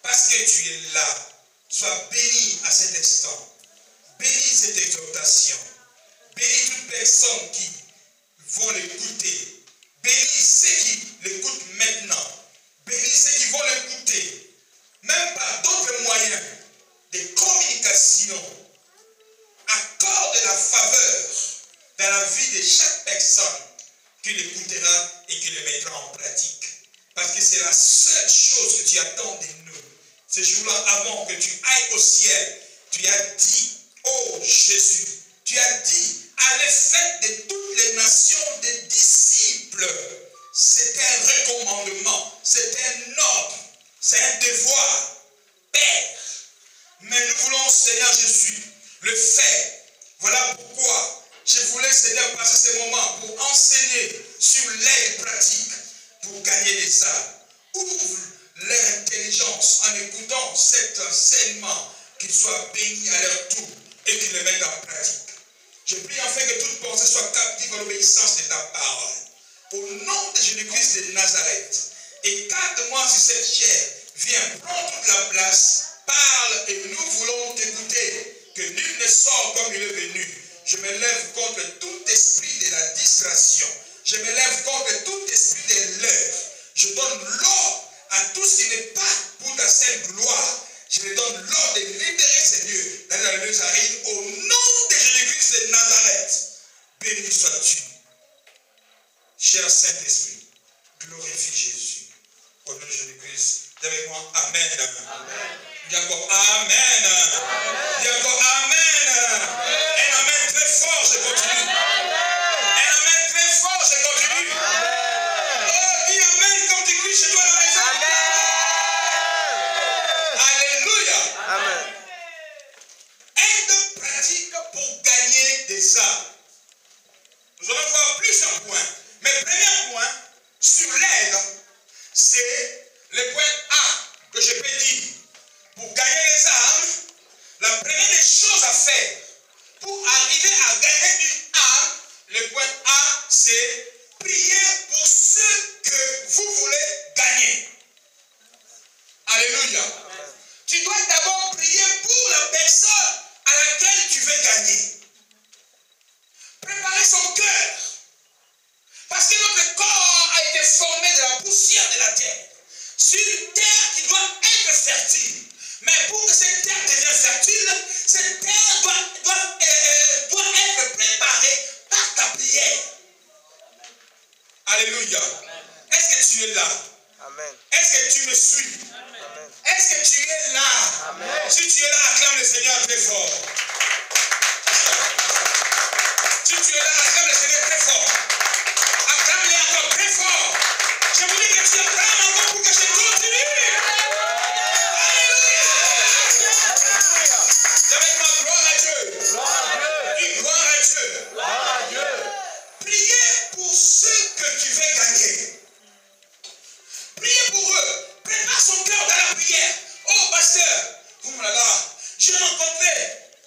parce que tu es là. Sois béni à cet instant. Bénis cette exhortation. Bénis toute personne qui vont l'écouter. Bénis ceux qui l'écoutent maintenant. Bénis ceux qui vont l'écouter. Même par d'autres moyens de communication. Accorde la faveur dans la vie de chaque personne qui l'écoutera et qui le mettra en pratique. Parce que c'est la seule chose que tu attends de nous. Ce jour-là, avant que tu ailles au ciel, tu as dit, oh Jésus, tu as dit, allez faites de toutes les nations des disciples. C'est un recommandement, c'est un ordre, c'est un devoir. Père, mais nous voulons, Seigneur Jésus, le faire. Voilà pourquoi je voulais, Seigneur, passer ce moment pour enseigner sur l'aide pratique pour gagner les âmes. Ouvre leur intelligence en écoutant cet enseignement, qu'ils soient bénis à leur tour et qu'ils le mettent en pratique. Je prie en fait que toute pensée soit captive à l'obéissance de ta parole. Au nom de Jésus-Christ de Nazareth, écarte-moi sur cette chair. Viens, prends toute la place, parle et nous voulons t'écouter. Que nul ne sort comme il est venu. Je me lève contre tout esprit de la distraction. Je me lève contre tout esprit de l'heure. Je donne l'ordre à tout ce qui n'est pas pour ta sainte gloire. Je lui donne l'ordre de libérer ces lieux dans la lieu arrive au nom de Jésus-Christ de Nazareth. Béni sois-tu. Cher Saint-Esprit, glorifie Jésus. Au nom de Jésus-Christ, dis avec moi, Amen. Amen. Dis encore Amen. Amen. Dis encore Amen. Amen. Un Amen très fort, je continue. Amen. Un Amen très fort, je continue. Amen. Oh, dis Amen comme tu cries chez toi dans la maison. Amen. Alléluia. Amen. Aide pratique pour gagner des âmes. Nous allons voir plusieurs points. Mais le premier point sur l'aide, c'est le point A que je peux dire. Pour gagner les âmes, la première des choses à faire pour arriver à gagner une âme, le point A, c'est prier pour ceux que vous voulez gagner. Alléluia. Amen. Tu dois d'abord prier pour la personne à laquelle tu veux gagner. Préparer son cœur. Parce que notre corps a été formé de la poussière de la terre. Sur une terre qui doit être fertile. Mais pour que cette terre devienne fertile, cette terre doit être préparée par ta prière. Alléluia. Est-ce que tu es là? Amen. Est-ce que tu me suis? Amen. Est-ce que tu es là? Amen. Si tu es là, acclame le Seigneur très fort. Si tu es là, acclame le Seigneur très fort. Acclame-le encore très fort. Je vous dis que tu acclames encore pour que je continue. Avec ma gloire à Dieu. Gloire à Dieu. Gloire à Dieu. Gloire à Dieu. Priez pour ceux que tu veux gagner. Priez pour eux. Prépare son cœur dans la prière. Oh, pasteur, oh là là, j'ai rencontré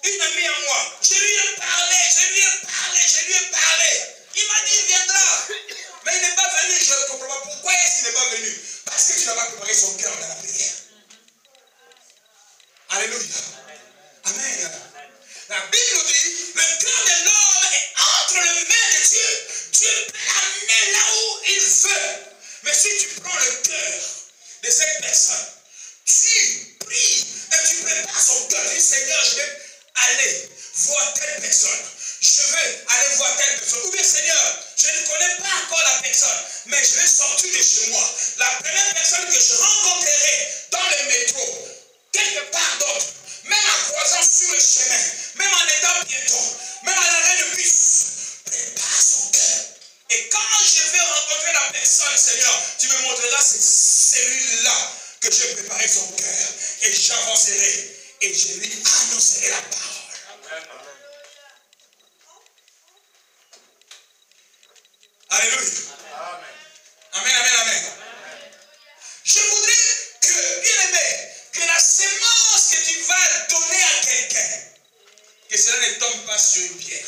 une amie à moi. Je lui ai parlé. Il m'a dit, il viendra. Mais il n'est pas venu. Je ne comprends pas pourquoi est-ce qu'il n'est pas venu. Parce que tu n'as pas préparé son cœur dans la prière. Alléluia. Amen. La Bible dit, le cœur de l'homme est entre les mains de Dieu. Dieu peut l'amener là où il veut. Mais si tu prends le cœur de cette personne, tu pries et tu prépares son cœur. Tu dis, Seigneur, je vais aller voir telle personne. Je veux aller voir telle personne. Ou bien, Seigneur, je ne connais pas encore la personne, mais je vais sortir de chez moi. La première personne que je rencontrerai dans le métro, quelque part d'autre, même en croisant sur le chemin, même en étant piéton, même à l'arrêt de bus, prépare son cœur. Et quand je vais rencontrer la personne, Seigneur, tu me montreras celui-là que j'ai préparé son cœur. Et j'avancerai et je lui annoncerai la parole. Amen. Alléluia. Amen. Amen, amen, amen. Je voudrais que, bien aimé, que la sémence que tu vas donner à quelqu'un, que cela ne tombe pas sur une pierre,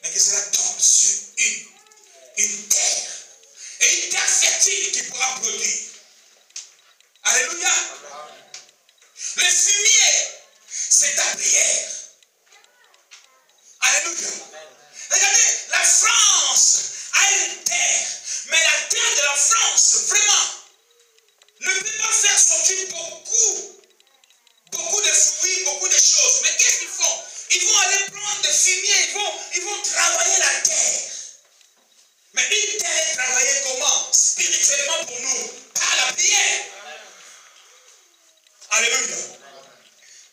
mais que cela tombe sur une terre. Et une terre fertile qui pourra produire. Alléluia. Le fumier, c'est ta prière. Alléluia. Regardez, la France a une terre, mais la terre de la France, vraiment, ne peut pas faire sortir beaucoup de fruits, beaucoup de choses. Mais qu'est-ce qu'ils font? Ils vont aller prendre des fumiers, ils vont travailler la terre. Mais une terre est travaillée comment? Spirituellement pour nous, par la prière. Alléluia.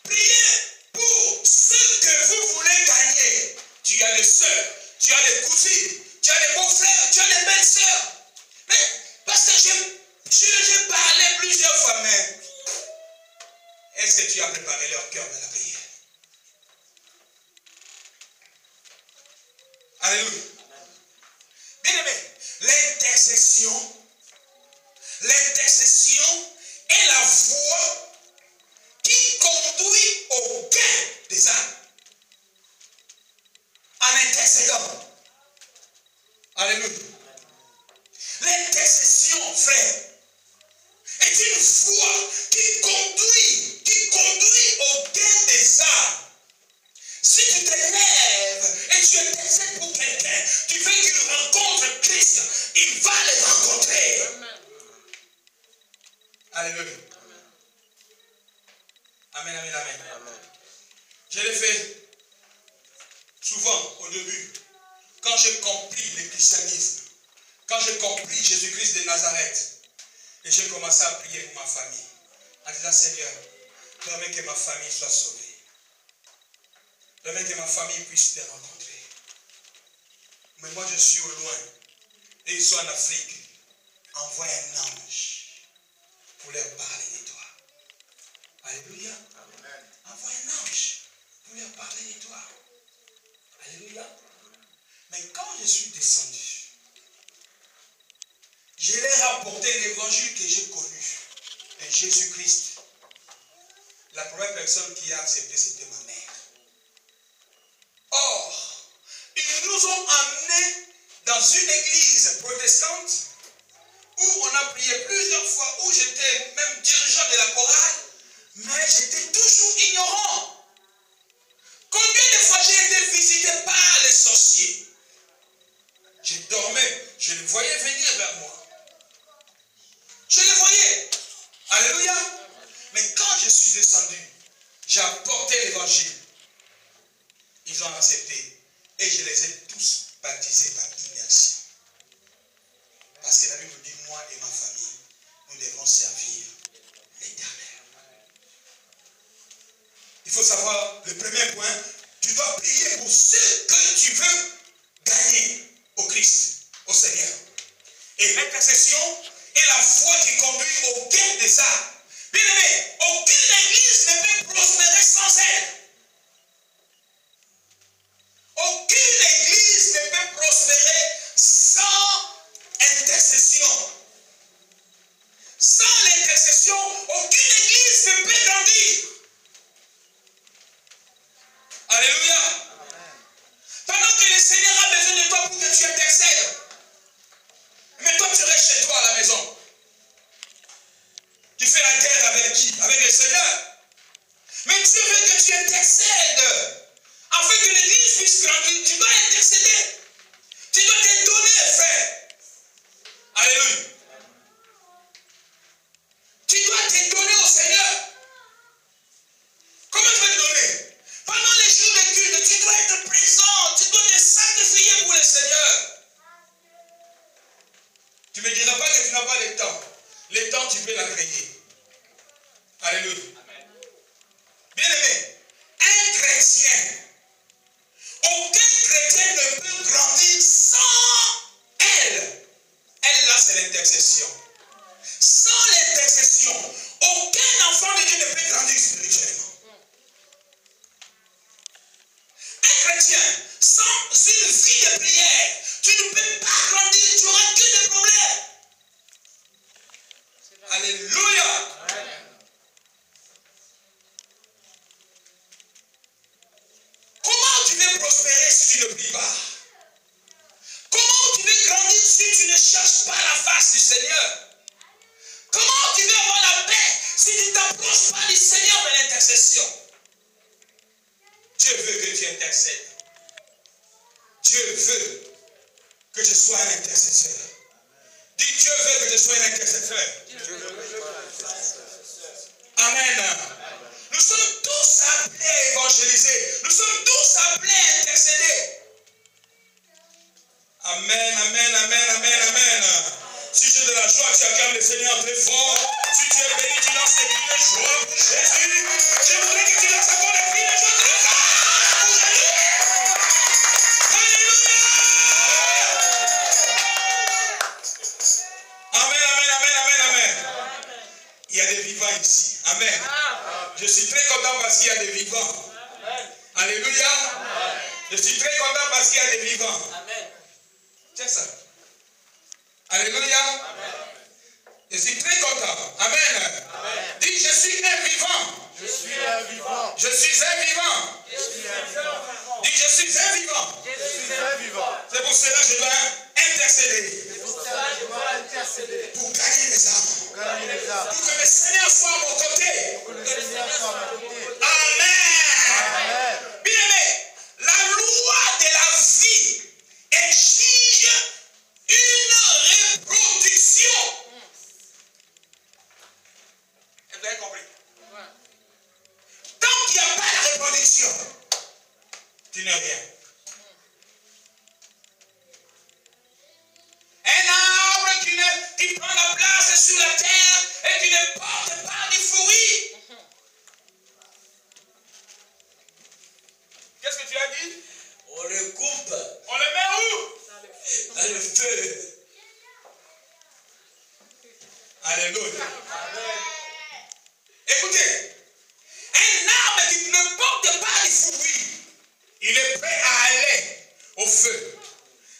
Priez pour ce que vous voulez gagner. Tu as des soeurs, tu as des cousines, tu as des beaux-frères, tu as des belles-sœurs. Mais parce que j'ai parlé plusieurs fois, mais est-ce que tu as préparé leur cœur de la prière? Alléluia. Bien aimé, l'intercession est la voie qui conduit au gain des âmes. En intercédant. Alléluia. L'intercession, frère, est une voie qui conduit au gain des âmes. Si tu te lèves et tu intercèdes pour quelqu'un, tu veux qu'il rencontre Christ, il va le rencontrer. Alléluia. Amen, amen, amen. Je l'ai fait souvent au début, quand j'ai compris le christianisme, quand j'ai compris Jésus-Christ de Nazareth, et j'ai commencé à prier pour ma famille, en disant, Seigneur, permets que ma famille soit sauvée. Permets que ma famille puisse te rencontrer. Mais moi, je suis au loin, et ils sont en Afrique. Envoie un ange pour leur parler de toi. Alléluia. Amen. Envoie un ange pour leur parler de toi. Alléluia. Mais quand je suis descendu, je leur ai apporté l'évangile que j'ai connu de Jésus-Christ. La première personne qui a accepté, c'était ma mère. Or, ils nous ont amenés dans une église protestante où on a prié plusieurs fois, où j'étais même dirigeant de la chorale, mais j'étais toujours ignorant. Combien de fois j'ai été visité par les sorciers? Je dormais, je les voyais venir vers moi. Je les voyais. Alléluia. Mais quand je suis descendu, j'ai apporté l'évangile. Ils ont accepté. Et je les ai tous baptisés par immersion. Parce que la Bible dit, moi et ma famille, nous devons servir l'Éternel. Il faut savoir, le premier point, tu dois prier pour ce que tu veux gagner au Christ, au Seigneur. Et l'intercession est la voie qui conduit au gain des âmes. Bien aimé, aucune église ne peut prospérer sans elle. Aucune église ne peut prospérer sans intercession. Sans l'intercession, aucune église ne peut grandir. Alléluia. Pendant que le Seigneur a besoin de toi pour que tu intercèdes, mais toi tu restes chez toi à la maison. Tu fais la guerre avec qui? Avec le Seigneur. Mais Dieu veut que tu intercèdes. Afin que l'église puisse grandir, tu dois intercéder. Tu dois te donner, frère. Alléluia. Tu dois te donner au Seigneur. Comment tu vas te donner? Pendant les jours de culte, tu dois être présent. Tu dois te sacrifier pour le Seigneur. Tu ne me diras pas que tu n'as pas le temps. Le temps, tu peux la créer. Alléluia. Bien aimé, un chrétien, aucun chrétien ne peut grandir sans elle. Elle là, c'est l'intercession. Sans l'intercession, aucun enfant de Dieu ne peut grandir spirituellement. Un chrétien, sans une vie de prière, tu ne peux pas grandir, tu auras que des problèmes. Alléluia. Comment tu veux prospérer si tu ne pries pas? Comment tu veux grandir si tu ne cherches pas la face du Seigneur? Comment tu veux avoir la paix intercession. Dieu veut que tu intercèdes. Dieu veut que je sois un intercesseur. Dis, Dieu veut que je sois un intercesseur. Amen. Nous sommes tous appelés à évangéliser. Nous sommes tous appelés à intercéder. Amen, amen, amen, amen, amen. Si tu as de la joie, tu acclames le Seigneur très fort. Si tu es béni, tu lances des cris de joie pour Jésus. Je voudrais que tu lances encore des cris de joie très fort pour Jésus. Alléluia. Amen, amen, amen, amen, amen. Il y a des vivants ici. Amen. Je suis très content parce qu'il y a des vivants. Alléluia. Je suis très content parce qu'il y a des vivants. C'est ça. Alléluia. Je suis très content. Amen. Dis, je suis un vivant. Je suis un vivant. Je suis un vivant. Dis, je suis un vivant. Je suis un vivant. C'est pour cela que je dois intercéder. C'est pour ça que je dois intercéder. Pour gagner les âmes. Pour gagner les âmes. Pour que le Seigneur soit à mon côté. Pour que le Seigneur soit à mon côté. Amen. Amen. Bien aimé, la loi de la vie exige une reproduction. Vous avez compris? Tant qu'il n'y a pas de reproduction, tu n'es rien. Un arbre qui prend la place sur la terre et qui ne porte pas du fruit. Qu'est-ce que tu as dit? On le coupe. On le met où? Dans le feu. Alléluia. Écoutez, un arbre qui ne porte pas de fruits, il est prêt à aller au feu.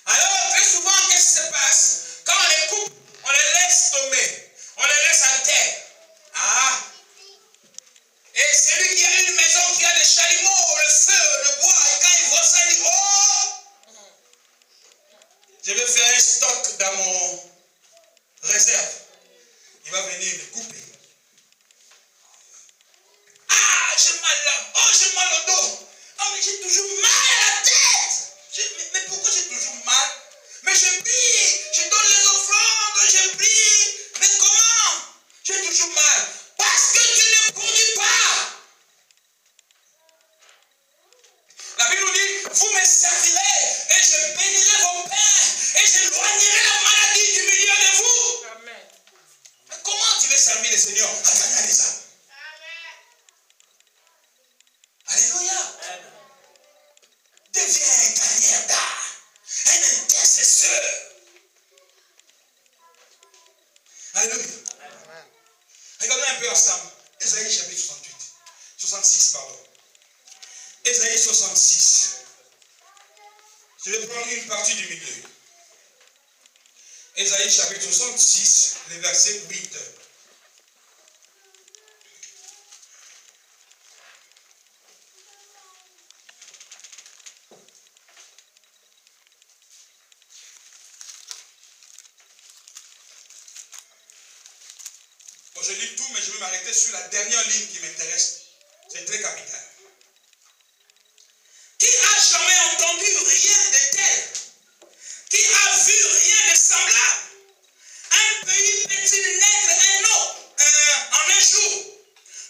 Alors, très souvent, qu'est-ce qui se passe? Quand on les coupe, on les laisse tomber. On les laisse à terre. Ah! Et celui qui a une maison qui a des chalumeaux, le feu, le bois, et quand il voit ça, il dit, oh! Je vais faire un stock dans mon réserve. Il va venir le couper. Ah, j'ai mal là. Oh, j'ai mal au dos. Ah, mais j'ai toujours mal à la tête. Mais pourquoi j'ai toujours mal? Mais je prie, je donne les offrandes, je prie. Mais comment? J'ai toujours mal. Parce que tu ne produis pas. La Bible nous dit, vous me servirez et je bénirai vos pains et j'éloignerai la maladie du milieu de vous. Amen. Mais comment tu veux servir le Seigneur à gagner les âmes? Alléluia. Deviens un gagneur d'âme, un intercesseur. Alléluia. Regardons un peu ensemble. Ésaïe chapitre 66, pardon. Ésaïe 66. Je vais prendre une partie du milieu. Ésaïe chapitre 66, le verset 8. Bon, je lis tout, mais je vais m'arrêter sur la dernière ligne qui m'intéresse. C'est très capital. Qui a jamais entendu rien de tel? Qui a vu rien de semblable? Un pays peut-il naître en un jour?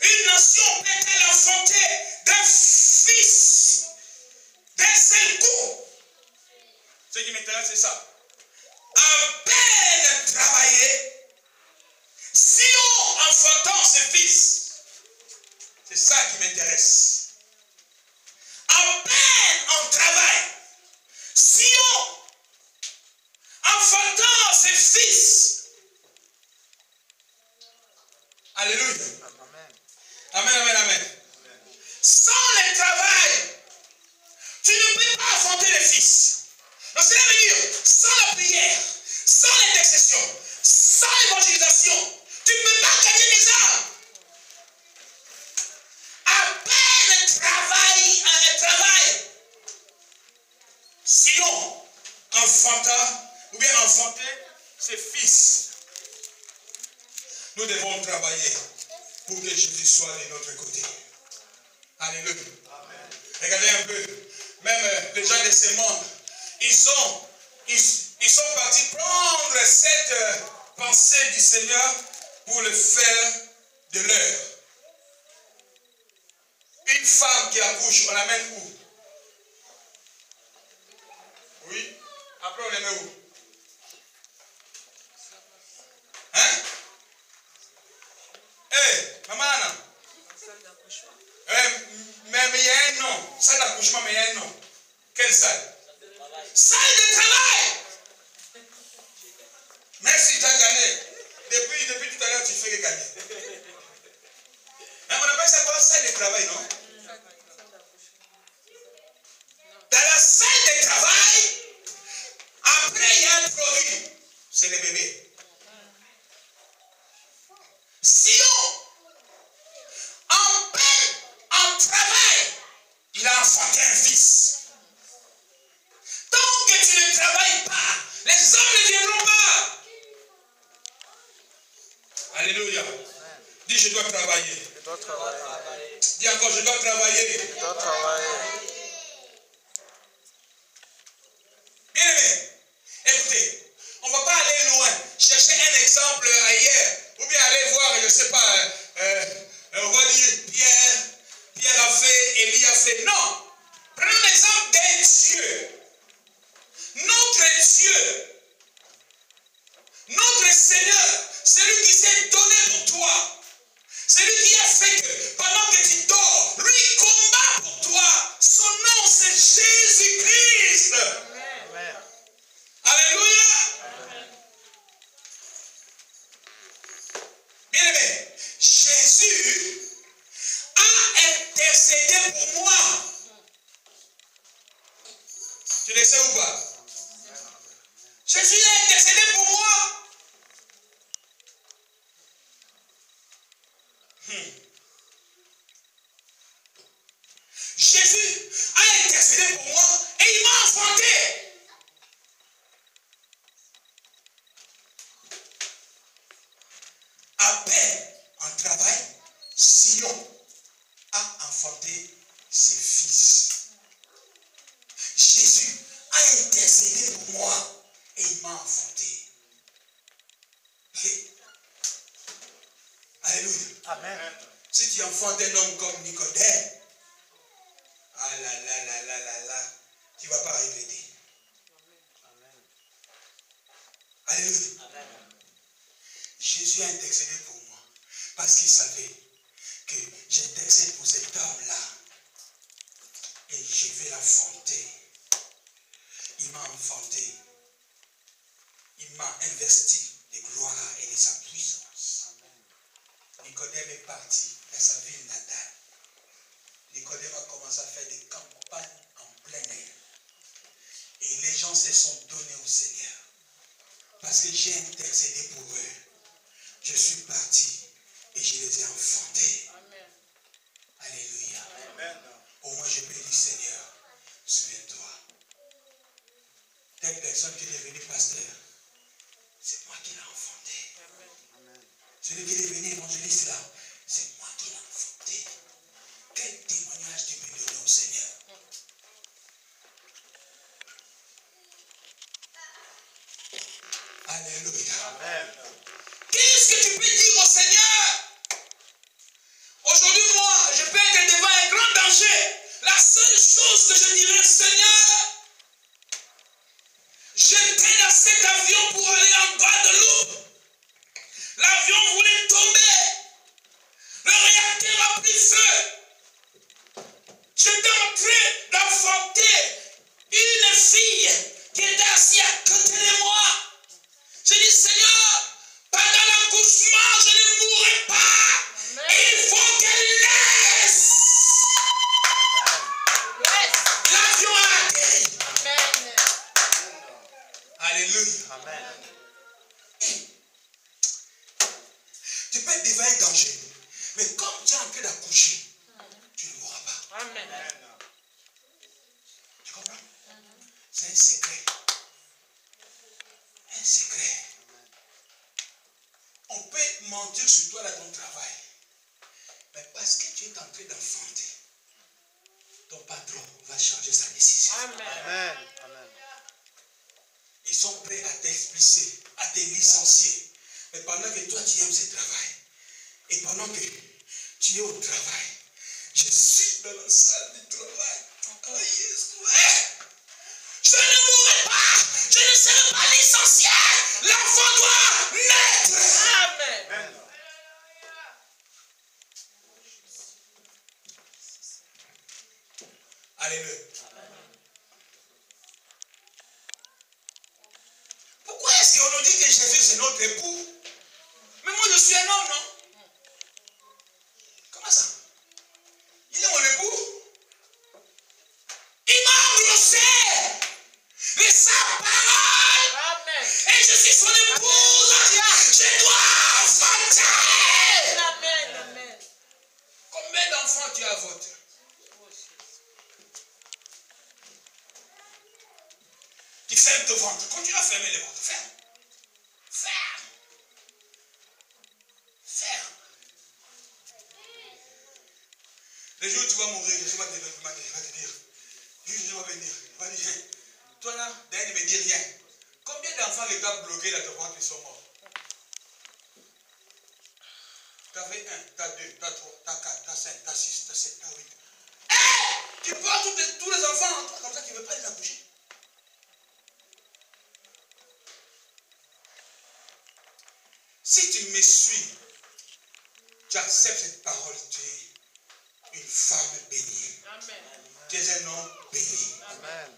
Une nation peut-elle enfanter d'un fils d'un seul coup? Ce qui m'intéresse, c'est ça. À peine travailler, Sion enfantant ses fils. C'est ça qui m'intéresse. À peine on travaille, Sion enfantant ses fils. Alléluia. Amen, amen, amen. Sans le travail, tu ne peux pas enfanter les fils. Donc cela veut dire, sans la prière, sans l'intercession, sans l'évangélisation, tu ne peux pas gagner les âmes. À peine travail, Sion enfanta, ou bien enfanter ses fils. Nous devons travailler pour que Jésus soit de notre côté. Alléluia. Regardez un peu. Même les gens de ce monde, ils sont partis prendre cette pensée du Seigneur pour le faire de leur. Une femme qui accouche, on l'amène où? Oui. Après, on les met où? Hein? Maman, Anna. Mais il y a un nom. Salle d'accouchement, mais il y a un nom. Quelle salle? Salle de travail. Merci, tu as gagné. Depuis tout à l'heure, tu fais que gagner. Mais on appelle ça quoi? Salle de travail, non? Dans la salle de travail, après, il y a un produit. C'est le bébé. Sinon, en peine, en travail, il a enfanté un fils. Tant que tu ne travailles pas, les hommes ne viendront pas. Alléluia. Dis, je dois travailler. Je dois travailler. Dis encore, je dois travailler. Je dois travailler. Bien aimé, écoutez, on ne va pas aller loin. Chercher un exemple ailleurs. Ou bien aller voir, je ne sais pas, on va dire Pierre a fait, Élie a fait. Non. Prenons l'exemple d'un Dieu. Notre Dieu. Notre Seigneur. Celui qui s'est donné pour toi. Celui qui a fait que pendant que tu dors, lui combat pour toi. Son nom c'est Jésus-Christ. Amen. Alléluia. Bien aimé, Jésus a intercédé pour moi. Tu le sais ou pas? Jésus a intercédé pour moi. Jésus a intercédé pour moi et il m'a enfanté. À peine en travail, Sion a enfanté ses fils. Jésus a intercédé pour moi et il m'a enfanté. Alléluia. Amen. Si tu enfantes un homme comme Nicodème, ah là là là là là là, tu ne vas pas regretter. Alléluia. Jésus a intercédé pour moi parce qu'il savait que j'intercède pour cet homme-là et je vais l'enfanter. Il m'a enfanté. Il m'a investi de gloire et de sa puissance. Nicodème est parti dans sa ville natale. Nicodème a commencé à faire des campagnes en plein air. Et les gens se sont donnés au Seigneur. Parce que j'ai intercédé pour eux. Je suis parti et je les ai enfantés. Amen. Alléluia. Amen. Au moins je peux dire, Seigneur, souviens-toi. Telle personne qui est devenue pasteur, c'est moi qui l'ai enfanté. Amen. Celui qui est devenu évangéliste là, c'est moi qui l'ai enfanté. Quel témoignage tu peux donner au Seigneur? Alléluia. Amen. Qu'est-ce que tu peux dire au Seigneur? Aujourd'hui, moi, je peux être devant un grand danger. La seule chose que je dirais, Seigneur, j'étais dans cet avion pour aller en Guadeloupe. L'avion voulait tomber. Le réacteur a pris feu. J'étais en train d'enfanter une fille qui était assise à côté de moi. J'ai dit, Seigneur, pendant l'accouchement, je ne mourrai pas. Amen. Il faut qu'elle laisse. Amen. L'avion a atterri. Amen. Alléluia. Amen. Tu peux être devant un danger. Mais comme tu es en train d'accoucher, tu ne mourras pas. Amen. Tu comprends? C'est un secret. Un secret. On peut mentir sur toi dans ton travail. Mais parce que tu es en train d'enfanter, ton patron va changer sa décision. Amen. Amen. Ils sont prêts à t'expulser, à te licencier. Mais pendant que toi, tu aimes ce travail, et pendant que tu es au travail, je suis dans la salle du travail. Oh, yes. Je ne mourrai pas, je ne serai pas licencié. L'enfant doit naître. Amen. Alléluia. Pourquoi est-ce qu'on nous dit que Jésus c'est notre époux? Mais moi je suis un homme, non? Comment ça? Il est mon époux? Il m'a engrossé de sa parole. Amen. Et je suis son épouse. Je dois enfanter. Amen. Amen. Combien d'enfants tu as voté? Tu fermes ton ventre. Continue à fermer les ventres. Ferme. Ferme. Ferme. Le jour où tu vas mourir, Jésus va te demander, il va te dire, Jésus va venir, il va dire, toi là, d'ailleurs, il ne me dit rien. Combien d'enfants que tu as bloqués dans ton ventre, ils sont morts? Tu as fait 1, tu as 2, tu as 3, tu as 4, tu as 5, tu as 6, tu as 7, tu as 8. Tu portes tous les enfants en toi, comme ça, tu ne veux pas les accoucher. Si tu me suis, tu acceptes cette parole, tu es une femme bénie. Amen. Tu es un homme béni. Amen.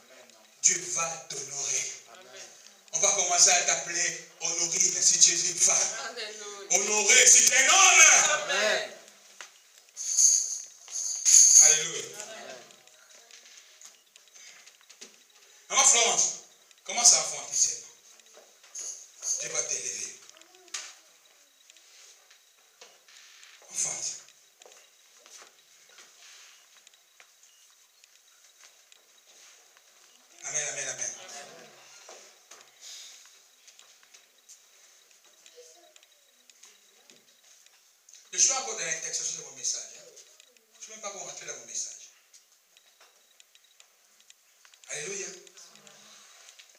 Dieu va t'honorer. Amen. On va commencer à t'appeler Honorine si tu es une femme. Alléluia. Honoré si tu es un homme. Amen. Alléluia. Maman Florence, commence à enfanter seulement. Dieu va t'élever. Enfante. Amen, amen, amen. Je suis encore dans un texte sur mon message. Je ne suis même pas pour rentrer dans mon message. Alléluia.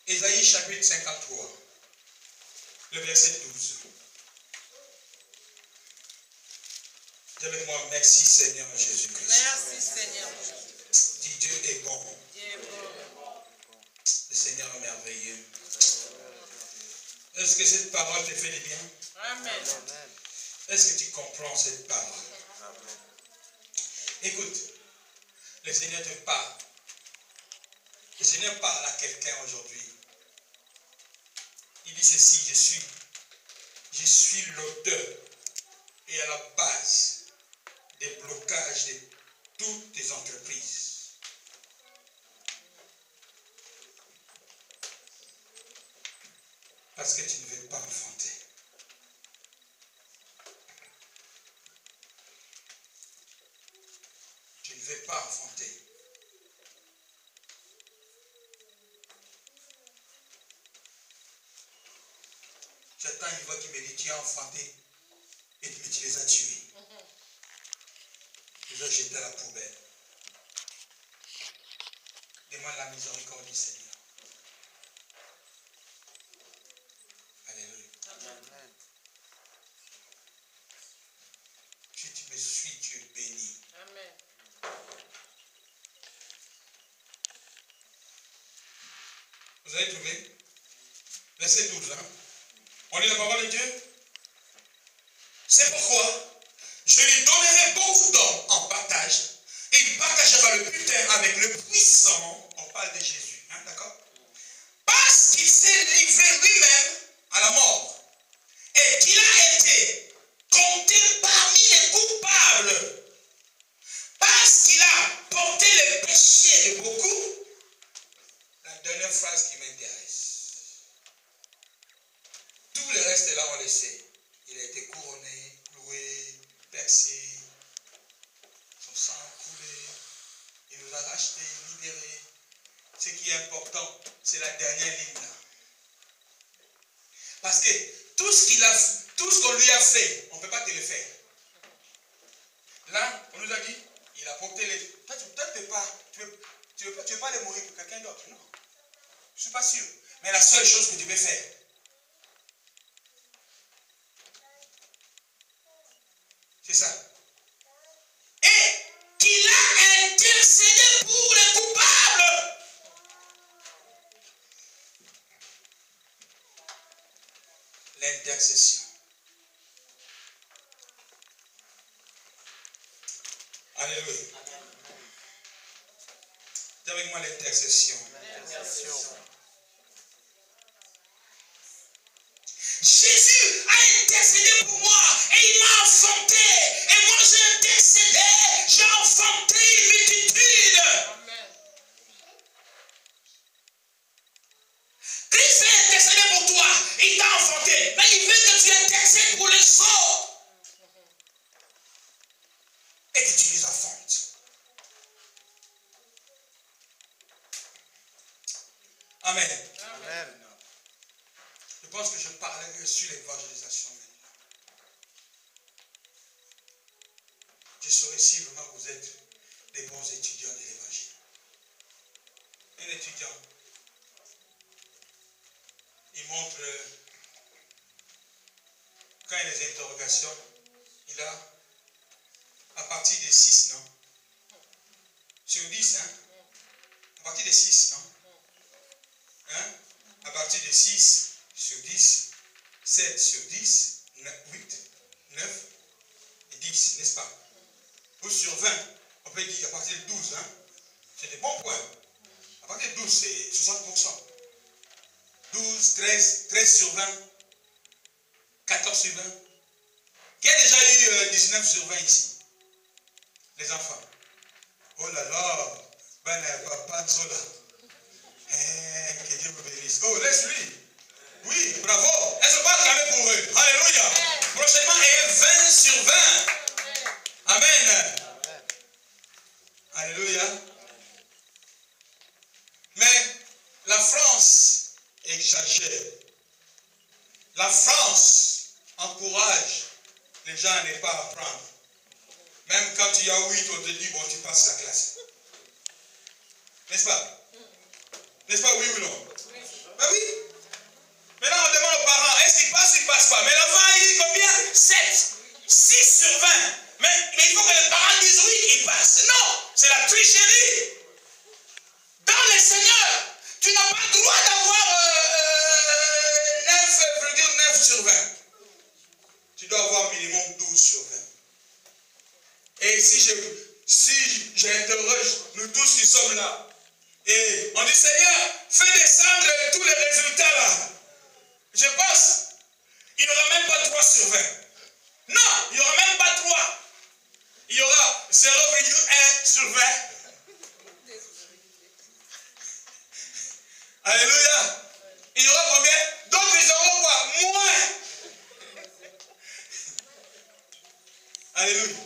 Ésaïe chapitre 53, le verset 12. Dis avec moi, merci Seigneur Jésus-Christ. Merci Seigneur. Dis Dieu est bon. Dieu est bon. Le Seigneur est merveilleux. Est-ce que cette parole te fait du bien? Amen. Est-ce que tu comprends cette parole? Écoute, le Seigneur te parle. Le Seigneur parle à quelqu'un aujourd'hui. Il dit ceci, je suis l'auteur et à la base des blocages de toutes tes entreprises. Parce que tu ne veux pas enfanter. Tu ne veux pas enfanter. J'attends une voix qui me dit, tu as enfanté et tu les as tués. Tu les as jetés à la poubelle. Demande la miséricorde du Seigneur. Alléluia. Amen. Si tu me suis, tu es béni. Amen. Vous avez trouvé? Verset 12. Hein? On lit la parole de Dieu. C'est pourquoi je lui donnerai beaucoup d'hommes en partage et il partagera le butin avec le puissant. On parle de Jésus. Hein, d'accord? Parce qu'il s'est livré lui-même à la mort et qu'il a été compté parmi les coupables. Parce qu'il a porté les péchés de beaucoup. La dernière phrase qui m'intéresse. Tout le reste là, on le sait. Il a été couronné, cloué, percé, son sang coulé. Il nous a rachetés, libérés. Ce qui est important, c'est la dernière ligne là. Parce que tout ce qu'on lui a fait, on ne peut pas te le faire. Là, on nous a dit, Il a porté les... Toi, tu ne peux pas aller mourir pour quelqu'un d'autre, non. Je ne suis pas sûr. Mais la seule chose que tu peux faire, c'est ça. Et qu'il a intercédé pour les coupables. L'intercession. Alléluia. Dis avec moi l'intercession. Jésus a intercédé pour moi et il m'a enfanté. Et moi j'ai intercédé, j'ai enfanté une multitude. Amen. Christ a intercédé pour toi, il t'a enfanté. Mais il veut que tu intercèdes pour les autres. Et que tu les enfantes. Amen. Amen. Je pense que je parlerai sur l'évangélisation maintenant. Je saurai si vraiment vous êtes des bons étudiants de l'évangile. Un étudiant, il montre, quand il y a des interrogations, il a à partir de 6, non? Sur 10, hein? À partir de 6, non? Hein? À partir de 6 sur 10, 7 sur 10, 8, 9 et 10, n'est-ce pas? Ou sur 20, on peut dire à partir de 12, hein? C'est des bons points. À partir de 12, c'est 60%. 12, 13 sur 20, 14 sur 20. Qui a déjà eu 19 sur 20 ici? Les enfants. Oh là là, ben papa Zola. Que Dieu vous bénisse. Oh, laisse-lui. Oui, bravo. Elle se bat quand même pour eux. Alléluia. Prochainement, et 20 sur 20. Amen. Alléluia. Mais la France exagère. La France encourage les gens à ne pas apprendre. Même quand tu as 8, on te dit, bon, tu passes la classe. N'est-ce pas? N'est-ce pas, oui ou non? Ben oui. Maintenant, on demande aux parents, est-ce qu'il passe ou il ne passe pas? Mais l'enfant, il dit combien? 7. 6 sur 20. Mais il faut que les parents disent oui, il passe. Non, c'est la tricherie. Dans le Seigneur, tu n'as pas le droit d'avoir 9,9 sur 20. Tu dois avoir minimum 12 sur 20. Et si j'interroge nous tous qui sommes là, et on dit, Seigneur, fais descendre tous les résultats là. Je pense, il n'y aura même pas 3 sur 20. Non, il n'y aura même pas 3. Il y aura 0,1 sur 20. Alléluia. Il y aura combien? D'autres, ils auront quoi? Moins. Alléluia.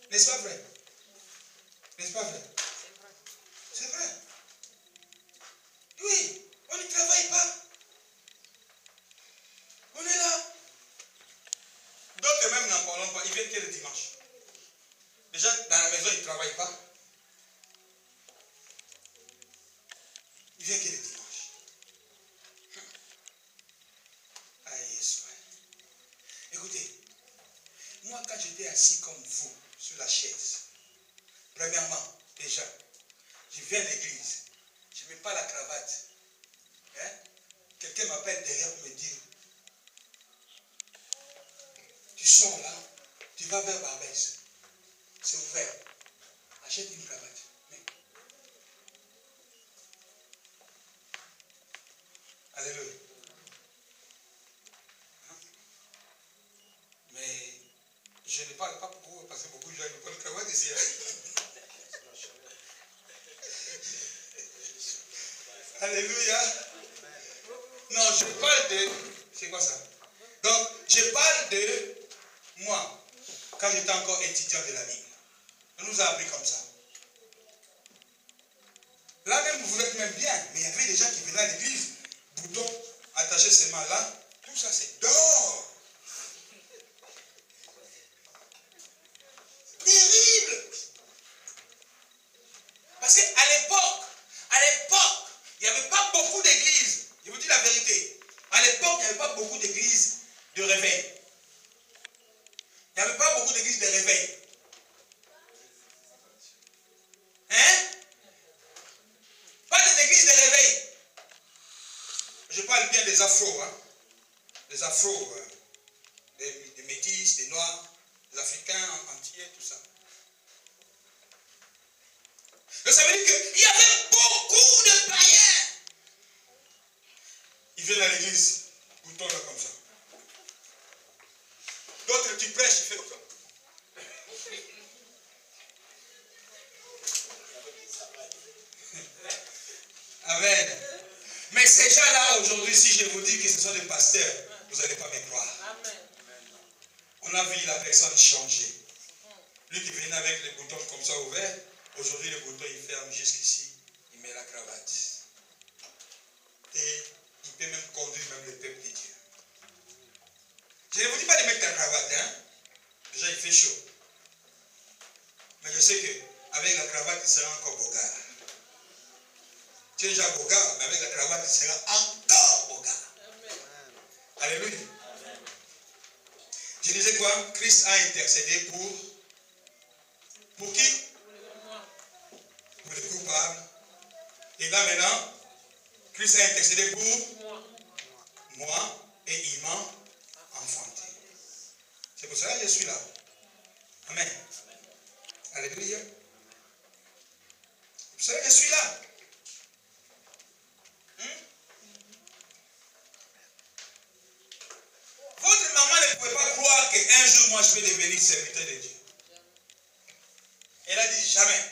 N'est-ce pas vrai? N'est-ce pas vrai? C'est vrai. Oui, on ne travaille pas. On est là. D'autres même n'en parlons pas. Ils viennent que le dimanche. Déjà, dans la maison, ils ne travaillent pas. Ils viennent que le dimanche. Aïe, soit. Écoutez, moi, quand j'étais assis comme vous, sur la chaise, premièrement, déjà, je viens à l'église. Je ne mets pas la cravate. Hein? Quelqu'un m'appelle derrière pour me dire, tu sors là, tu vas vers Barbès. C'est ouvert. Achète une cravate. Mais... Alléluia. Hein? Mais je ne parle pas pour vous parce que beaucoup de gens ne pas de cravate ici. Alléluia. Non, je parle de... C'est quoi ça? Donc, je parle de moi, quand j'étais encore étudiant de la Bible. On nous a appris comme ça. Là même, vous êtes même bien, mais il y avait des gens qui venaient à l'église, bouton attaché seulement là, tout ça c'est dehors. n'y avait pas beaucoup d'églises de réveil. Hein? Pas d'églises de réveil. Je parle bien des afros, hein? Des afros, des métis, des noirs, des africains entiers, tout ça. Donc ça veut dire qu'il y avait beaucoup de païens. Ils viennent à l'église, bouton là comme ça. D'autres, tu prêches, tu fais comme ça. Amen. Mais ces gens-là, aujourd'hui, si je vous dis que ce sont des pasteurs, vous n'allez pas me croire. Amen. On a vu la personne changer. Lui qui venait avec les boutons comme ça ouverts, aujourd'hui les boutons il ferme jusqu'ici, il met la cravate. Et il peut même conduire même le peuple de Dieu. Je ne vous dis pas de mettre la cravate, hein. Déjà il fait chaud. Mais je sais qu'avec la cravate, il sera encore bogard. Tu es déjà bogard, mais avec la cravate, il sera encore bogard. Alléluia. Je disais quoi? Christ a intercédé pour qui? Pour les coupables. Et là maintenant, Christ a intercédé pour moi et il m'a enfanté. C'est pour cela que je suis là. Amen. Alléluia. C'est pour cela que je suis là. Votre maman ne pouvait pas croire qu'un jour, moi, je vais devenir serviteur de Dieu. Elle a dit jamais.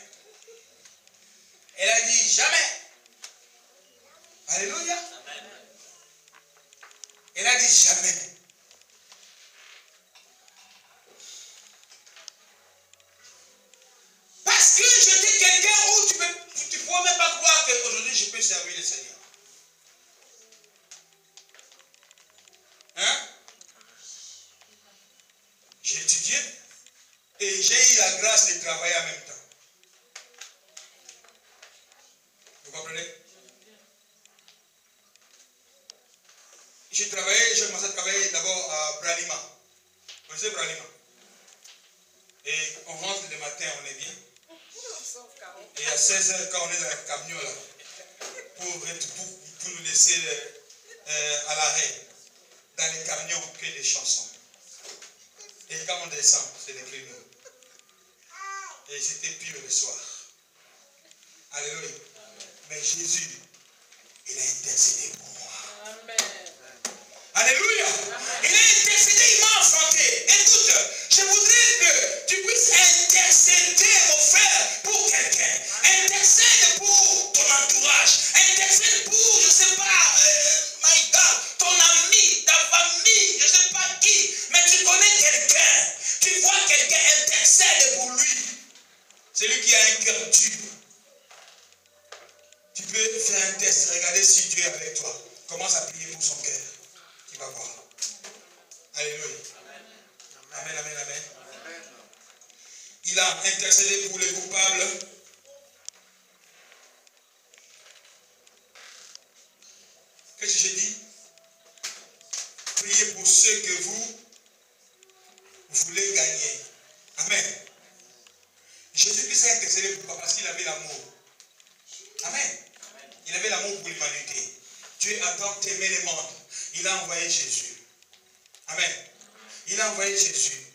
Elle a dit jamais. Alléluia. Elle a dit jamais. Parce que j'étais quelqu'un où tu ne pouvais même pas croire qu'aujourd'hui, je peux servir le Seigneur. Hein? J'ai étudié et j'ai eu la grâce de travailler en même temps. Vous comprenez? J'ai commencé à travailler d'abord à Bralima. Vous connaissez Bralima? Et on rentre le matin, on est bien. Et à 16h, quand on est dans le camion là, pour nous laisser à l'arrêt, dans les camions, que des chansons. Et quand on descend, c'est des créneaux. Et c'était pire le soir. Alléluia. Mais Jésus, il a intercédé pour moi. Amen. Alléluia. Il a intercédé, il m'a enfanté. Écoute, je voudrais que tu puisses intercéder, mon frère, pour quelqu'un. Intercède pour ton entourage. Intercède pour, je ne sais pas, my God, ton ami, ta famille, je ne sais pas qui. Mais tu connais quelqu'un. Tu vois quelqu'un, intercède pour lui. C'est lui qui a un cœur dur. Tu peux faire un test, regarder si Dieu est avec toi. Commence à prier pour son cœur. Tu vas voir. Alléluia. Amen, amen, amen. Il a intercédé pour les coupables. Qu'est-ce que j'ai dit? Priez pour ceux que vous voulez gagner. Amen. Jésus-Christ a intercédé pourquoi? Parce qu'il avait l'amour. Amen. Il avait l'amour pour l'humanité. Dieu attend d'aimer le monde. Il a envoyé Jésus. Amen. Il a envoyé Jésus.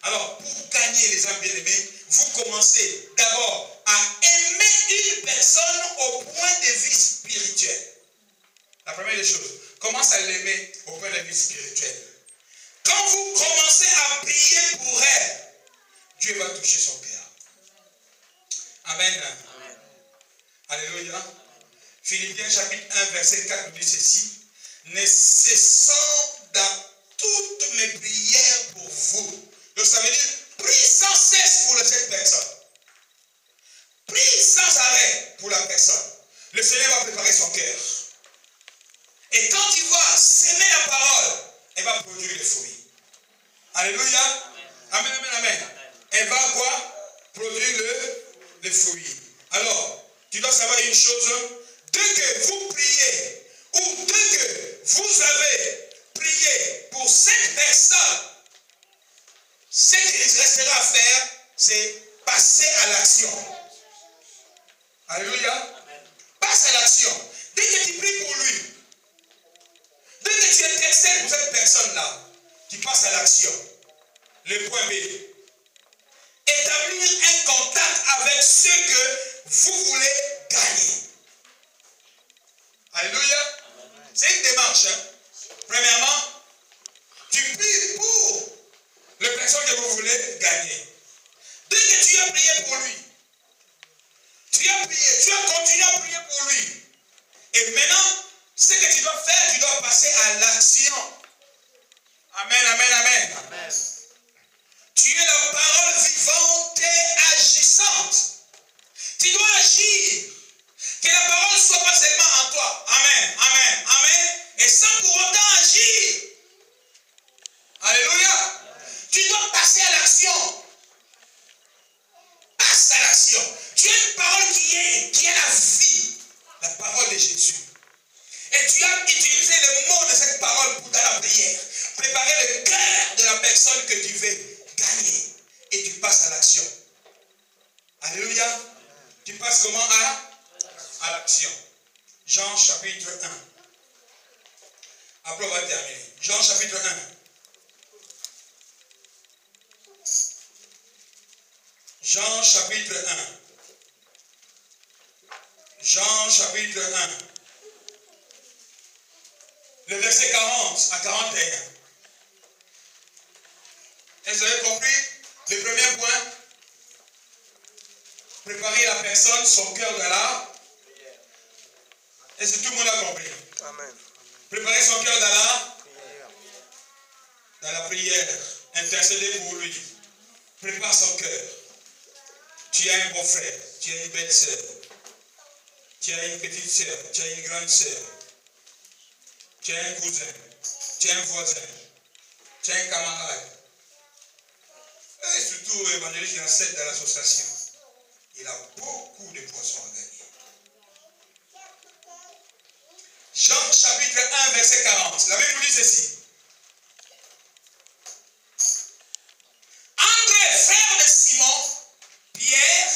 Alors, pour gagner les âmes bien-aimées, vous commencez d'abord à aimer une personne au point de vue spirituel. La première des choses, commence à l'aimer au point de vue spirituel. Quand vous commencez à prier pour elle, Dieu va toucher son cœur. Amen. Amen. Alléluia. Philippiens chapitre 1, verset 4 nous dit ceci. Ne cessant dans toutes mes prières pour vous. Donc ça veut dire, prie sans cesse pour cette personne. Prie sans arrêt pour la personne. Le Seigneur va préparer son cœur. Et quand il va s'aimer la parole, elle va produire les fruits. Alléluia. Amen, amen, amen. Elle va quoi? Produire les fruits. Alors, tu dois savoir une chose. Dès que vous priez, ou dès que vous avez prié pour cette personne, c'est passer à l'action. Alléluia. Passe à l'action. Dès que tu pries pour lui, dès que tu intercèdes pour cette personne-là, tu passes à l'action. Le point B. Établir un contact avec ceux que vous voulez gagner. Alléluia. C'est une démarche. Hein. Premièrement, tu pries pour les personnes que vous voulez gagner. Dès que tu as prié pour lui, tu as prié, tu as continué à prier pour lui. Et maintenant, ce que tu dois faire, tu dois passer à l'action. Amen, amen, amen. Amen. Tu es la parole vivante et agissante. Tu dois agir. Que la parole ne soit pas seulement en toi. Amen, amen, amen. Et sans pour autant agir. Alléluia. Tu dois passer à l'action. Passe à l'action. Tu as une parole qui est la vie. La parole de Jésus. Et tu as utilisé le mot de cette parole pour dans la prière. Préparer le cœur de la personne que tu veux gagner. Et tu passes à l'action. Alléluia. Tu passes comment à l'action. Jean chapitre 1. Après on va terminer. Jean chapitre 1. Jean chapitre 1. Jean chapitre 1. Le verset 40 à 41. Et vous avez compris le premier point? Préparer la personne, son cœur dans la. Est-ce que tout le monde a compris? Amen. Préparer son cœur dans la prière. Intercéder pour lui. Prépare son cœur. Tu as un bon frère, tu as une belle sœur, tu as une petite sœur, tu as une grande sœur, tu as un cousin, tu as un voisin, tu as un camarade. Et surtout, évangéliste qui enseigne dans l'association. Il a beaucoup de poissons à gagner. Jean chapitre 1, verset 40. La Bible nous dit ceci. André, frère de Simon, Pierre,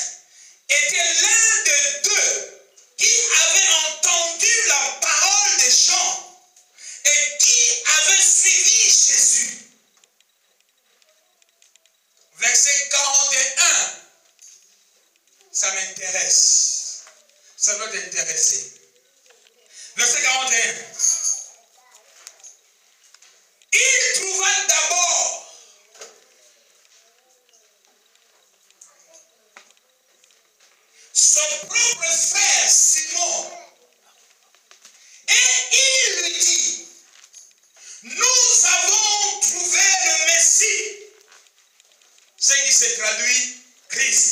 était l'un de deux qui avait entendu la parole de Jean et qui avait suivi Jésus. Verset 41. Ça m'intéresse. Ça doit t'intéresser. Verset 41. Il trouva d'abord son propre frère Simon et il lui dit, nous avons trouvé le Messie, ce qui se traduit Christ.